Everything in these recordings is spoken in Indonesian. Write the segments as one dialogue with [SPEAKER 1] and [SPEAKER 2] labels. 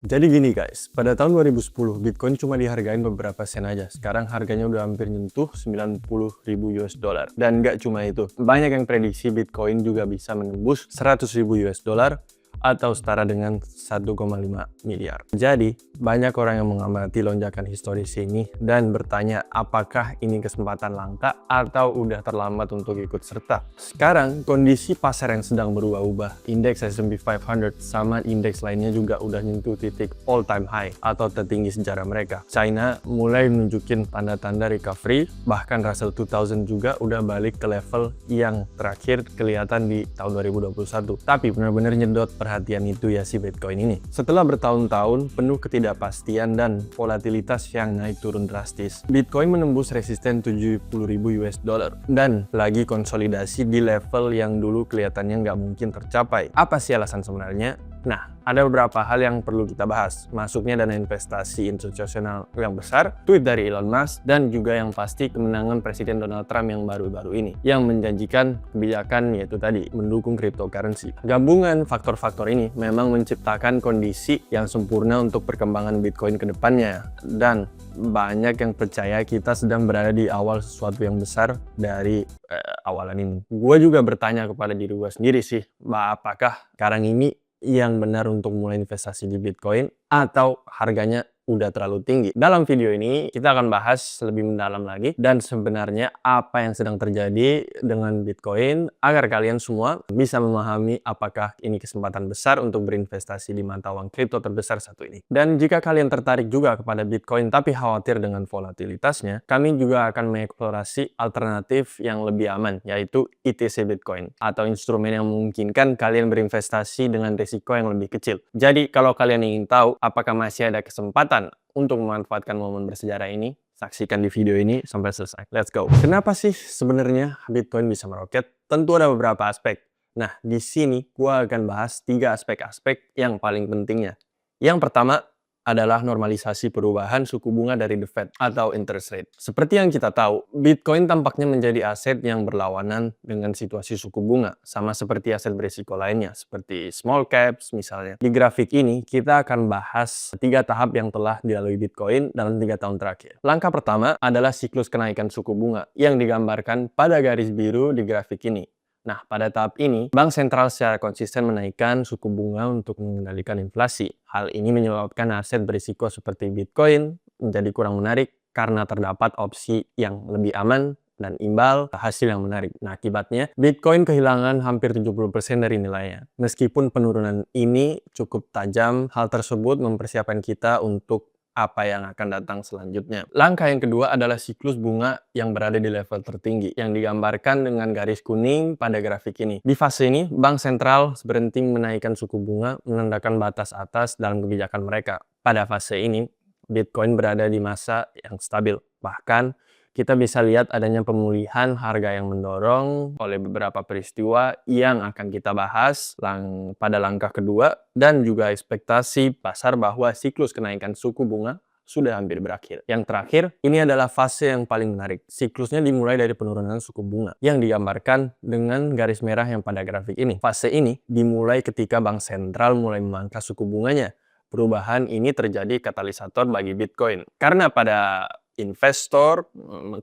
[SPEAKER 1] Jadi gini guys, pada tahun 2010 Bitcoin cuma dihargain beberapa sen aja. Sekarang harganya udah hampir nyentuh 90.000 US dollar. Dan nggak cuma itu, banyak yang prediksi Bitcoin juga bisa menembus 100.000 US dollar atau setara dengan 1,5 miliar. Jadi, banyak orang yang mengamati lonjakan historis ini dan bertanya apakah ini kesempatan langka atau udah terlambat untuk ikut serta. Sekarang, kondisi pasar yang sedang berubah-ubah. Indeks S&P 500 sama indeks lainnya juga udah nyentuh titik all time high atau tertinggi sejarah mereka. China mulai menunjukin tanda-tanda recovery, bahkan Russell 2000 juga udah balik ke level yang terakhir kelihatan di tahun 2021. Tapi benar-benar nyedot perhatian itu ya si Bitcoin ini. Setelah bertahun-tahun penuh ketidakpastian dan volatilitas yang naik turun drastis, Bitcoin menembus resisten 70.000 US dollar dan lagi konsolidasi di level yang dulu kelihatannya nggak mungkin tercapai. Apa sih alasan sebenarnya? Nah, ada beberapa hal yang perlu kita bahas. Masuknya dana investasi institusional yang besar, tweet dari Elon Musk, dan juga yang pasti kemenangan Presiden Donald Trump yang baru-baru ini, yang menjanjikan kebijakan yaitu tadi, mendukung cryptocurrency. Gabungan faktor-faktor ini memang menciptakan kondisi yang sempurna untuk perkembangan Bitcoin ke depannya. Dan banyak yang percaya kita sedang berada di awal sesuatu yang besar dari awalan ini. Gue juga bertanya kepada diri gue sendiri sih, apakah sekarang ini yang benar untuk mulai investasi di Bitcoin atau harganya udah terlalu tinggi. Dalam video ini kita akan bahas lebih mendalam lagi dan sebenarnya apa yang sedang terjadi dengan Bitcoin agar kalian semua bisa memahami apakah ini kesempatan besar untuk berinvestasi di mata uang kripto terbesar satu ini. Dan jika kalian tertarik juga kepada Bitcoin tapi khawatir dengan volatilitasnya, kami juga akan mengeksplorasi alternatif yang lebih aman, yaitu ITC Bitcoin atau instrumen yang memungkinkan kalian berinvestasi dengan risiko yang lebih kecil. Jadi kalau kalian ingin tahu apakah masih ada kesempatan untuk memanfaatkan momen bersejarah ini, saksikan di video ini sampai selesai. Let's go. Kenapa sih sebenarnya Bitcoin bisa meroket? Tentu ada beberapa aspek. Nah, di sini gua akan bahas 3 aspek-aspek yang paling pentingnya. Yang pertama adalah normalisasi perubahan suku bunga dari The Fed atau interest rate. Seperti yang kita tahu, Bitcoin tampaknya menjadi aset yang berlawanan dengan situasi suku bunga, sama seperti aset berisiko lainnya, seperti small caps misalnya. Di grafik ini, kita akan bahas 3 tahap yang telah dilalui Bitcoin dalam 3 tahun terakhir. Langkah pertama adalah siklus kenaikan suku bunga, yang digambarkan pada garis biru di grafik ini. Nah, pada tahap ini, bank sentral secara konsisten menaikkan suku bunga untuk mengendalikan inflasi. Hal ini menyebabkan aset berisiko seperti Bitcoin menjadi kurang menarik karena terdapat opsi yang lebih aman dan imbal hasil yang menarik. Nah, akibatnya Bitcoin kehilangan hampir 70% dari nilainya. Meskipun penurunan ini cukup tajam, hal tersebut mempersiapkan kita untuk apa yang akan datang selanjutnya. Langkah yang kedua adalah siklus bunga yang berada di level tertinggi, yang digambarkan dengan garis kuning pada grafik ini. Di fase ini, bank sentral berhenti menaikkan suku bunga, menandakan batas atas dalam kebijakan mereka. Pada fase ini, Bitcoin berada di masa yang stabil. Bahkan, kita bisa lihat adanya pemulihan harga yang mendorong oleh beberapa peristiwa yang akan kita bahas pada langkah kedua, dan juga ekspektasi pasar bahwa siklus kenaikan suku bunga sudah hampir berakhir. Yang terakhir, ini adalah fase yang paling menarik. Siklusnya dimulai dari penurunan suku bunga, yang digambarkan dengan garis merah yang pada grafik ini. Fase ini dimulai ketika bank sentral mulai memangkas suku bunganya. Perubahan ini terjadi katalisator bagi Bitcoin. Karena pada investor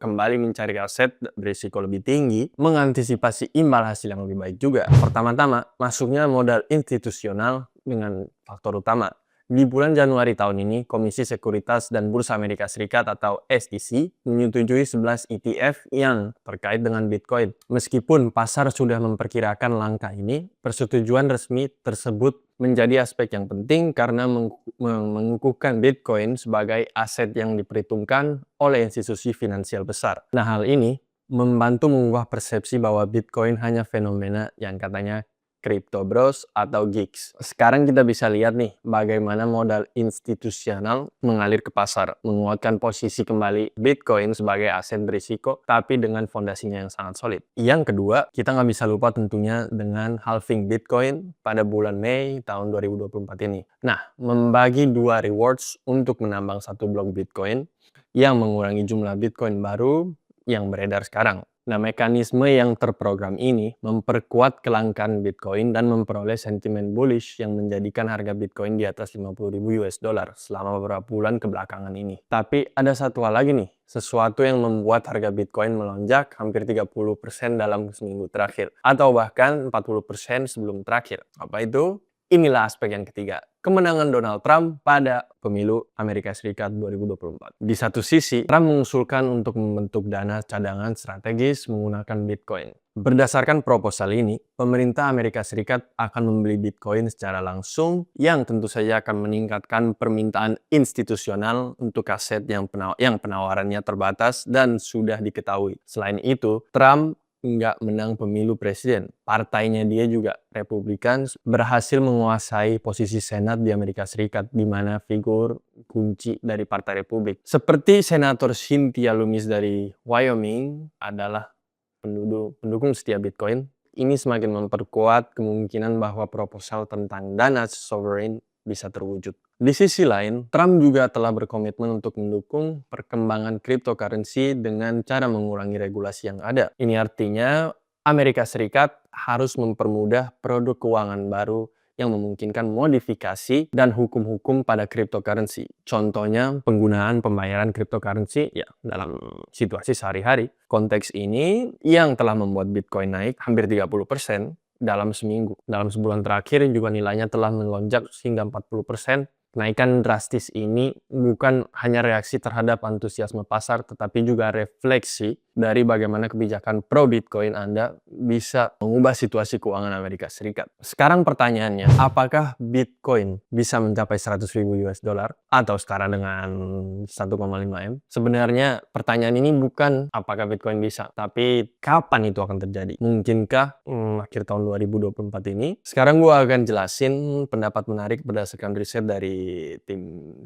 [SPEAKER 1] kembali mencari aset berisiko lebih tinggi, mengantisipasi imbal hasil yang lebih baik juga. Pertama-tama, masuknya modal institusional dengan faktor utama. Di bulan Januari tahun ini, Komisi Sekuritas dan Bursa Amerika Serikat atau SEC menyetujui 11 ETF yang terkait dengan Bitcoin. Meskipun pasar sudah memperkirakan langkah ini, persetujuan resmi tersebut menjadi aspek yang penting karena mengukuhkan Bitcoin sebagai aset yang diperhitungkan oleh institusi finansial besar. Nah, hal ini membantu mengubah persepsi bahwa Bitcoin hanya fenomena yang katanya crypto bros atau geeks. Sekarang kita bisa lihat nih bagaimana modal institusional mengalir ke pasar, menguatkan posisi kembali Bitcoin sebagai aset berisiko tapi dengan fondasinya yang sangat solid. Yang kedua, kita nggak bisa lupa tentunya dengan halving Bitcoin pada bulan Mei tahun 2024 ini. Nah, membagi 2 rewards untuk menambang 1 blok Bitcoin yang mengurangi jumlah Bitcoin baru yang beredar sekarang. Nah, mekanisme yang terprogram ini memperkuat kelangkaan Bitcoin dan memperoleh sentimen bullish yang menjadikan harga Bitcoin di atas 50.000 US dollar selama beberapa bulan kebelakangan ini. Tapi ada satu hal lagi nih, sesuatu yang membuat harga Bitcoin melonjak hampir 30% dalam seminggu terakhir, atau bahkan 40% sebelum terakhir. Apa itu? Inilah aspek yang ketiga, kemenangan Donald Trump pada pemilu Amerika Serikat 2024. Di satu sisi, Trump mengusulkan untuk membentuk dana cadangan strategis menggunakan Bitcoin. Berdasarkan proposal ini, pemerintah Amerika Serikat akan membeli Bitcoin secara langsung yang tentu saja akan meningkatkan permintaan institusional untuk aset yang penawarannya terbatas dan sudah diketahui. Selain itu, Trump nggak menang pemilu presiden. Partainya dia juga Republikan berhasil menguasai posisi Senat di Amerika Serikat, di mana figur kunci dari Partai Republik. Seperti Senator Cynthia Lummis dari Wyoming adalah pendukung setia Bitcoin, ini semakin memperkuat kemungkinan bahwa proposal tentang dana sovereign bisa terwujud. Di sisi lain, Trump juga telah berkomitmen untuk mendukung perkembangan cryptocurrency dengan cara mengurangi regulasi yang ada. Ini artinya Amerika Serikat harus mempermudah produk keuangan baru yang memungkinkan modifikasi dan hukum-hukum pada cryptocurrency. Contohnya, penggunaan pembayaran cryptocurrency ya dalam situasi sehari-hari. Konteks ini yang telah membuat Bitcoin naik hampir 30% dalam seminggu. Dalam sebulan terakhir juga nilainya telah melonjak hingga 40%. Kenaikan drastis ini bukan hanya reaksi terhadap antusiasme pasar, tetapi juga refleksi dari bagaimana kebijakan pro-Bitcoin Anda bisa mengubah situasi keuangan Amerika Serikat. Sekarang pertanyaannya, apakah Bitcoin bisa mencapai 100.000 US dollar atau setara dengan 1,5 M? Sebenarnya pertanyaan ini bukan apakah Bitcoin bisa, tapi kapan itu akan terjadi? Mungkinkah akhir tahun 2024 ini? Sekarang gue akan jelasin pendapat menarik berdasarkan riset dari tim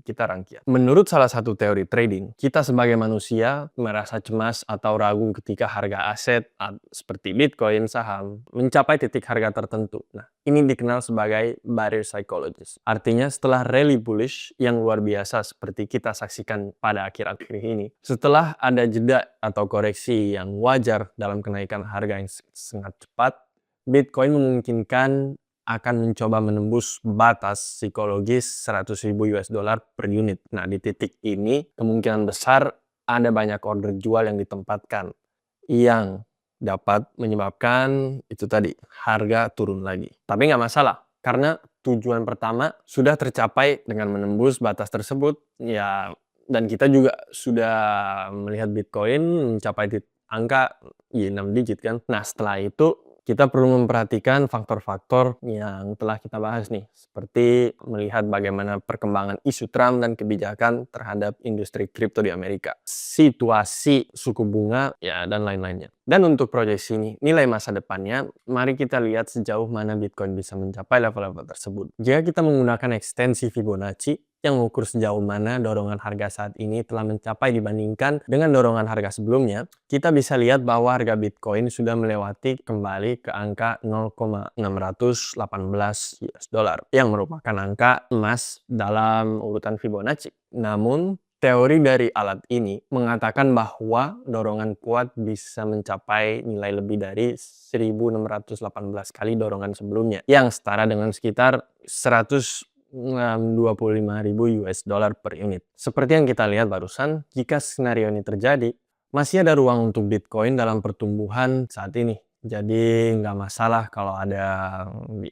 [SPEAKER 1] kita Rankia. Menurut salah satu teori trading, kita sebagai manusia merasa cemas atau ragu ketika harga aset seperti Bitcoin, saham, mencapai titik harga tertentu. Nah, ini dikenal sebagai barrier psychologist. Artinya setelah rally bullish yang luar biasa seperti kita saksikan pada akhir-akhir ini, setelah ada jeda atau koreksi yang wajar dalam kenaikan harga yang sangat cepat, Bitcoin memungkinkan akan mencoba menembus batas psikologis 100.000 US dollar per unit. Nah, di titik ini kemungkinan besar ada banyak order jual yang ditempatkan yang dapat menyebabkan itu tadi, harga turun lagi. Tapi nggak masalah, karena tujuan pertama sudah tercapai dengan menembus batas tersebut, ya, dan kita juga sudah melihat Bitcoin mencapai angka 6 digit kan. Nah, setelah itu kita perlu memperhatikan faktor-faktor yang telah kita bahas nih, seperti melihat bagaimana perkembangan isu Trump dan kebijakan terhadap industri kripto di Amerika, situasi suku bunga, ya, dan lain-lainnya. Dan untuk proyeksi ini, nilai masa depannya, mari kita lihat sejauh mana Bitcoin bisa mencapai level-level tersebut. Jika kita menggunakan ekstensi Fibonacci, yang mengukur sejauh mana dorongan harga saat ini telah mencapai dibandingkan dengan dorongan harga sebelumnya, kita bisa lihat bahwa harga Bitcoin sudah melewati kembali ke angka 0,618 US dollar, yang merupakan angka emas dalam urutan Fibonacci. Namun, teori dari alat ini mengatakan bahwa dorongan kuat bisa mencapai nilai lebih dari 1618 kali dorongan sebelumnya, yang setara dengan sekitar 125.000 US dollar per unit. Seperti yang kita lihat barusan, jika skenario ini terjadi, masih ada ruang untuk Bitcoin dalam pertumbuhan saat ini. Jadi nggak masalah kalau ada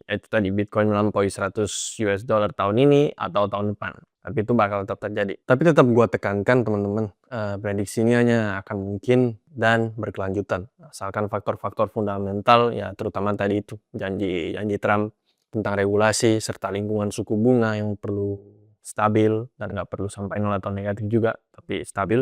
[SPEAKER 1] itu tadi Bitcoin melampaui 100 US dollar tahun ini atau tahun depan. Tapi itu bakal tetap terjadi. Tapi tetap gua tekankan teman-teman, prediksi ini hanya akan mungkin dan berkelanjutan. Asalkan faktor-faktor fundamental, ya terutama tadi itu janji Trump tentang regulasi serta lingkungan suku bunga yang perlu stabil dan nggak perlu sampai nol atau negatif juga, tapi stabil,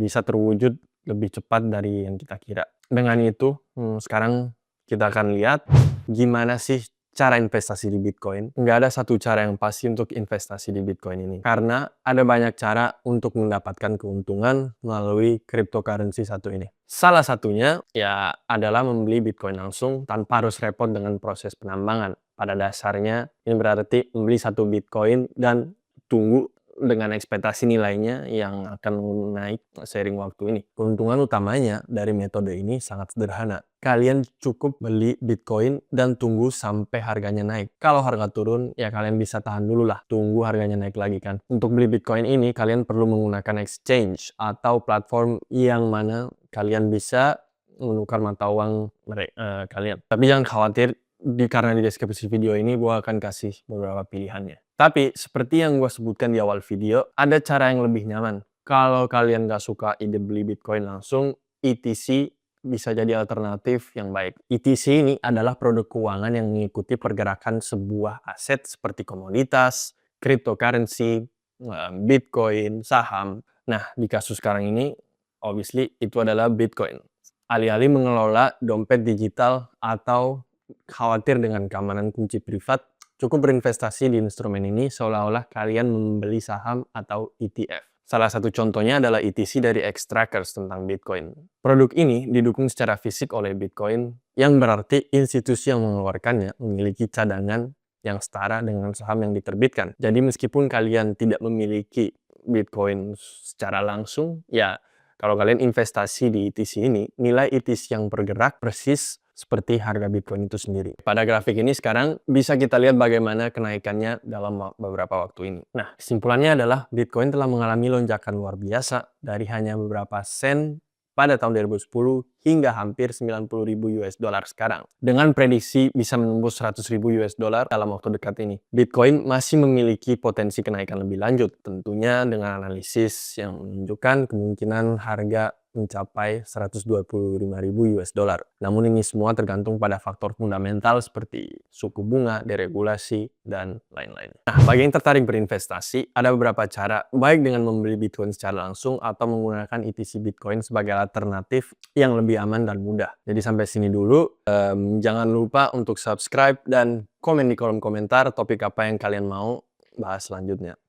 [SPEAKER 1] bisa terwujud lebih cepat dari yang kita kira. Dengan itu, sekarang kita akan lihat gimana sih cara investasi di Bitcoin. Nggak ada satu cara yang pasti untuk investasi di Bitcoin ini, karena ada banyak cara untuk mendapatkan keuntungan melalui cryptocurrency satu ini. Salah satunya ya adalah membeli Bitcoin langsung tanpa harus repot dengan proses penambangan. Pada dasarnya ini berarti membeli satu Bitcoin dan tunggu dengan ekspektasi nilainya yang akan naik seiring waktu ini. Keuntungan utamanya dari metode ini sangat sederhana. Kalian cukup beli Bitcoin dan tunggu sampai harganya naik. Kalau harga turun, ya kalian bisa tahan dulu lah, tunggu harganya naik lagi kan. Untuk beli Bitcoin ini, kalian perlu menggunakan exchange atau platform yang mana kalian bisa menukar mata uang kalian. Tapi jangan khawatir, karena di deskripsi video ini gue akan kasih beberapa pilihannya. Tapi seperti yang gue sebutkan di awal video, ada cara yang lebih nyaman. Kalau kalian gak suka ide beli Bitcoin langsung, ETC bisa jadi alternatif yang baik. ETC ini adalah produk keuangan yang mengikuti pergerakan sebuah aset seperti komoditas, cryptocurrency, Bitcoin, saham. Nah, di kasus sekarang ini, obviously itu adalah Bitcoin. Alih-alih mengelola dompet digital atau khawatir dengan keamanan kunci privat, cukup berinvestasi di instrumen ini seolah-olah kalian membeli saham atau ETF. Salah satu contohnya adalah ETC dari X-Trackers tentang Bitcoin. Produk ini didukung secara fisik oleh Bitcoin, yang berarti institusi yang mengeluarkannya memiliki cadangan yang setara dengan saham yang diterbitkan. Jadi meskipun kalian tidak memiliki Bitcoin secara langsung, ya kalau kalian investasi di ETC ini, nilai ETC yang bergerak persis seperti harga Bitcoin itu sendiri. Pada grafik ini sekarang bisa kita lihat bagaimana kenaikannya dalam beberapa waktu ini. Nah, kesimpulannya adalah Bitcoin telah mengalami lonjakan luar biasa dari hanya beberapa sen pada tahun 2010 hingga hampir 90.000 US dollar sekarang. Dengan prediksi bisa menembus 100.000 US dollar dalam waktu dekat ini. Bitcoin masih memiliki potensi kenaikan lebih lanjut, tentunya dengan analisis yang menunjukkan kemungkinan harga mencapai 125.000 US dollar. Namun ini semua tergantung pada faktor fundamental seperti suku bunga, deregulasi, dan lain-lain. Nah, bagi yang tertarik berinvestasi, ada beberapa cara, baik dengan membeli Bitcoin secara langsung atau menggunakan ETC Bitcoin sebagai alternatif yang lebih aman dan mudah. Jadi sampai sini dulu. Jangan lupa untuk subscribe dan komen di kolom komentar topik apa yang kalian mau bahas selanjutnya.